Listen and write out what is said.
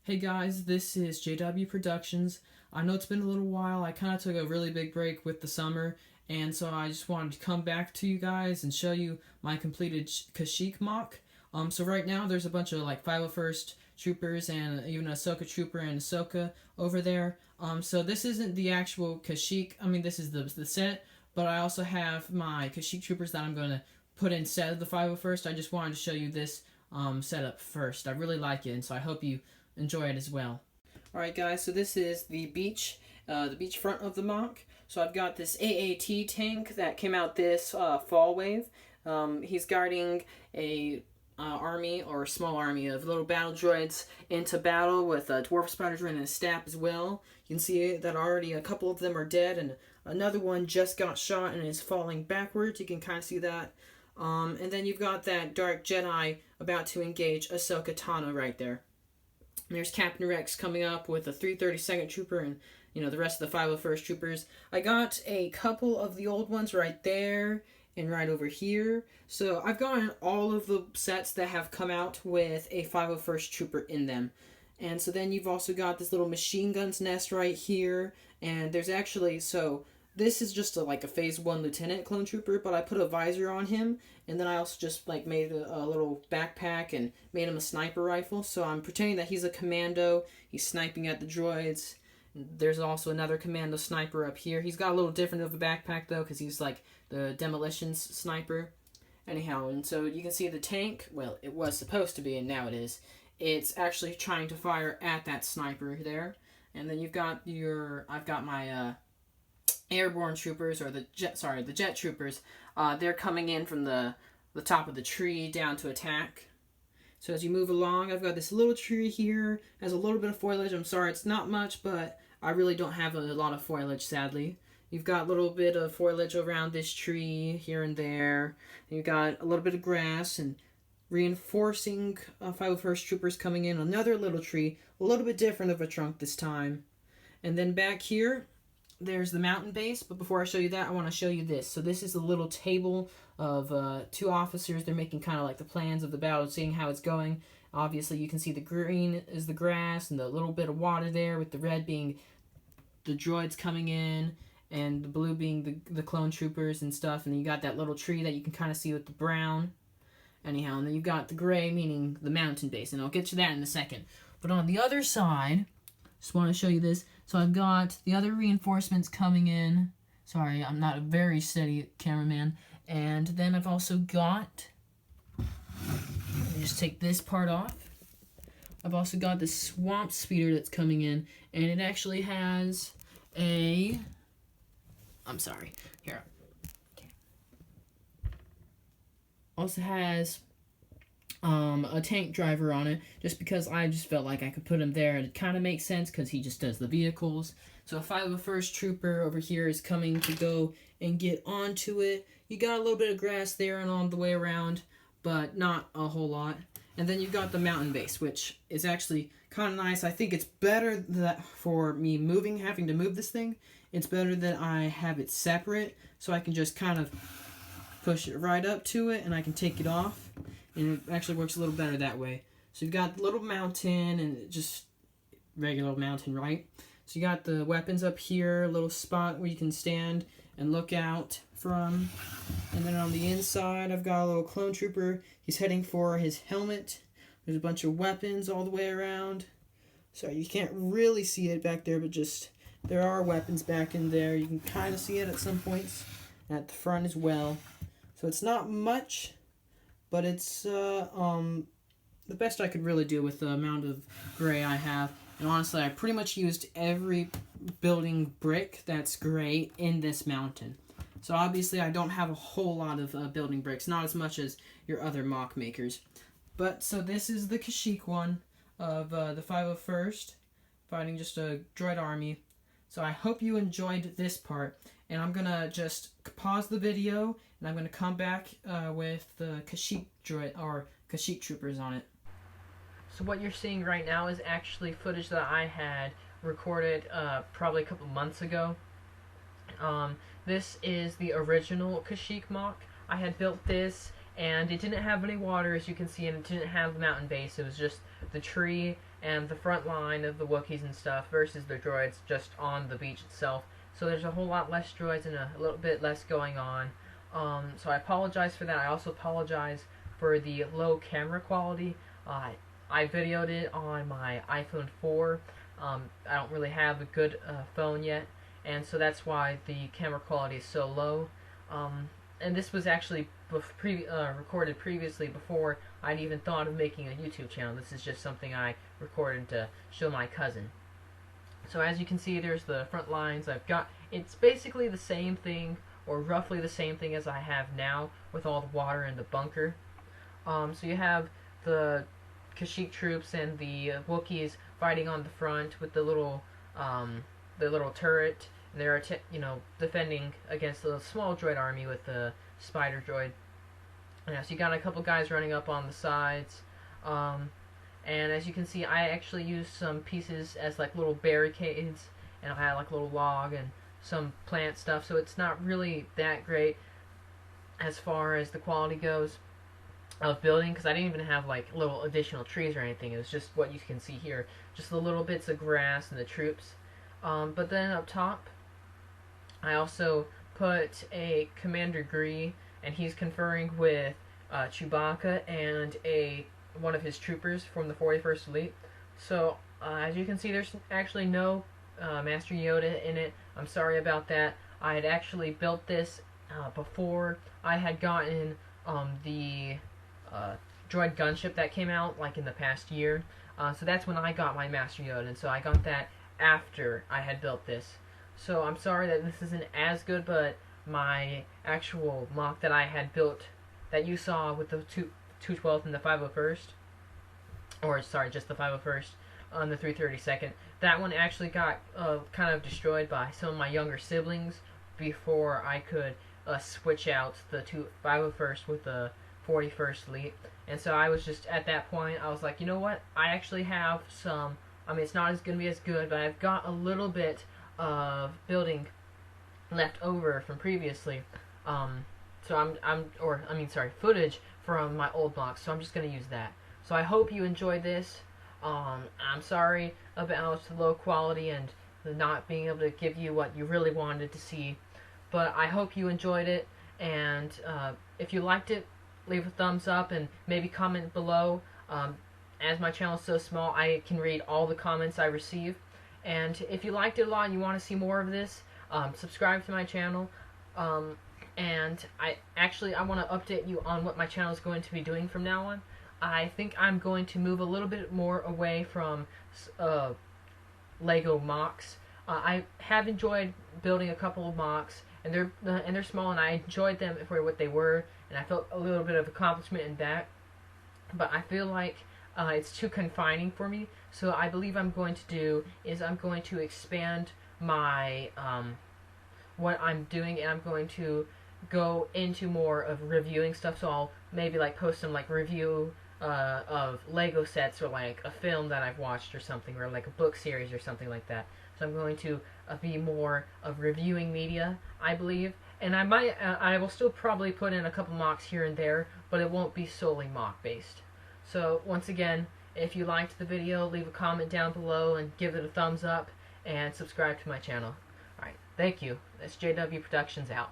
Hey guys, this is JW Productions. I know it's been a little while. I kind of took a really big break with the summer, and so I just wanted to come back to you guys and show you my completed Kashyyyk MOC. So right now there's a bunch of like 501st troopers and even a Ahsoka trooper and Ahsoka over there. So this isn't the actual Kashyyyk. I mean, this is the set, but I also have my Kashyyyk troopers that I'm going to put instead of the 501st. I just wanted to show you this setup first. I really like it, and so I hope you enjoy it as well. Alright guys, so this is the beach front of the MOC. So I've got this AAT tank that came out this fall wave. He's guarding a army or a small army of little battle droids into battle with a dwarf spider droid and a staff as well. You can see that already a couple of them are dead and another one just got shot and is falling backwards. You can kind of see that. And then you've got that dark Jedi about to engage Ahsoka Tano right there. There's Captain Rex coming up with a 332nd trooper and, the rest of the 501st troopers. I got a couple of the old ones right there and right over here. So I've gotten all of the sets that have come out with a 501st trooper in them. And so then you've also got this little machine guns nest right here. And there's actually, this is just like a phase 1 lieutenant clone trooper, but I put a visor on him, and then I also just made a little backpack and made him a sniper rifle. So I'm pretending that he's a commando. He's sniping at the droids. There's also another commando sniper up here. He's got a little different of a backpack though, because he's like the demolitions sniper. Anyhow, and so you can see the tank. Well, it was supposed to be, and now it is. It's actually trying to fire at that sniper there. And then you've got I've got my airborne troopers, or the jet troopers. They're coming in from the top of the tree down to attack. So as you move along, I've got this little tree here. Has a little bit of foliage. I'm sorry, it's not much, but I really don't have a lot of foliage, sadly. You've got a little bit of foliage around this tree here and there. You've got a little bit of grass and reinforcing 501st troopers coming in. Another little tree, a little bit different of a trunk this time. And then back here, there's the mountain base, but before I show you that, I want to show you this. So this is a little table of 2 officers. They're making kind of like the plans of the battle, seeing how it's going. Obviously, you can see the green is the grass, and the little bit of water there, with the red being the droids coming in, and the blue being the clone troopers and stuff. And then you got that little tree that you can kind of see with the brown. Anyhow, and then you've got the gray, meaning the mountain base, and I'll get to that in a second. But on the other side, just want to show you this. So I've got the other reinforcements coming in. Sorry, I'm not a very steady cameraman. And then I've also got, let me just take this part off. I've also got this swamp speeder that's coming in, and it actually has a, I'm sorry, here. Also has a tank driver on it, just because I just felt like I could put him there, and it kind of makes sense because he just does the vehicles. So a 501st trooper over here is coming to go and get onto it. You got a little bit of grass there and on the way around, but not a whole lot. And then you've got the mountain base, which is actually kind of nice. I think it's better that for me having to move this thing, it's better that I have it separate, so I can just kind of push it right up to it and I can take it off. And it actually works a little better that way. So you've got the little mountain and just regular mountain, right? So you got the weapons up here, a little spot where you can stand and look out from. And then on the inside, I've got a little clone trooper. He's heading for his helmet. There's a bunch of weapons all the way around. Sorry, you can't really see it back there, but just there are weapons back in there. You can kind of see it at some points. And at the front as well. So it's not much, but it's the best I could really do with the amount of gray I have. And honestly, I pretty much used every building brick that's gray in this mountain. So obviously I don't have a whole lot of building bricks, not as much as your other MOC makers. But so this is the Kashyyyk one of the 501st, fighting just a droid army. So I hope you enjoyed this part, and I'm gonna just pause the video, and I'm gonna come back with the Kashyyyk droid or Kashyyyk troopers on it. So what you're seeing right now is actually footage that I had recorded probably a couple months ago. This is the original Kashyyyk MOC. I had built this, and it didn't have any water, as you can see, and it didn't have the mountain base. It was just the tree and the front line of the Wookiees and stuff versus the droids just on the beach itself. So there's a whole lot less droids and a little bit less going on. So I apologize for that. I also apologize for the low camera quality. I videoed it on my iPhone 4. I don't really have a good phone yet, and so that's why the camera quality is so low. And this was actually recorded previously before I'd even thought of making a YouTube channel. This is just something I recorded to show my cousin. So as you can see, there's the front lines. It's basically the same thing, or roughly the same thing as I have now, with all the water in the bunker. So you have the Kashyyyk troops and the Wookiees fighting on the front with the little turret. And they're defending against the small droid army with the spider droid. Yeah, so you got a couple guys running up on the sides. And as you can see, I actually used some pieces as like little barricades, and I had like a little log and some plant stuff, so it's not really that great as far as the quality goes of building, because I didn't even have like little additional trees or anything. It was just what you can see here, just the little bits of grass and the troops. But then up top, I also put a Commander Gree, and he's conferring with Chewbacca and one of his troopers from the 41st Elite. So as you can see, there's actually no Master Yoda in it. I'm sorry about that. I had actually built this before I had gotten the droid gunship that came out like in the past year. So that's when I got my Master Yoda, and so I got that after I had built this. So I'm sorry that this isn't as good, but my actual MOC that I had built, that you saw with the 212th and the 501st, or sorry, just the 501st on the 332nd, that one actually got kind of destroyed by some of my younger siblings before I could switch out the 501st with the 41st Elite. And so I was just, at that point, I was like, you know what, I actually have some, I mean, it's not going to be as good, but I've got a little bit of building left over from previously. Footage from my old MOCs, so I'm just going to use that. So I hope you enjoyed this. I'm sorry about the low quality and the not being able to give you what you really wanted to see, but I hope you enjoyed it, and if you liked it, leave a thumbs up and maybe comment below. As my channel is so small, I can read all the comments I receive, and if you liked it a lot and you want to see more of this, subscribe to my channel. And I want to update you on what my channel is going to be doing from now on. I think I'm going to move a little bit more away from Lego MOCs. I have enjoyed building a couple of MOCs, and they're small, and I enjoyed them for what they were, and I felt a little bit of accomplishment in that. But I feel like it's too confining for me. So I believe I'm going to do is I'm going to expand my what I'm doing, and I'm going to go into more of reviewing stuff. So I'll maybe like post some like review of Lego sets, or like a film that I've watched or something, or like a book series or something like that. So I'm going to be more of reviewing media, I believe, and I will still probably put in a couple MOCs here and there, but it won't be solely MOC based. So once again, if you liked the video, leave a comment down below and give it a thumbs up, and subscribe to my channel. Alright, thank you. That's JW Productions out.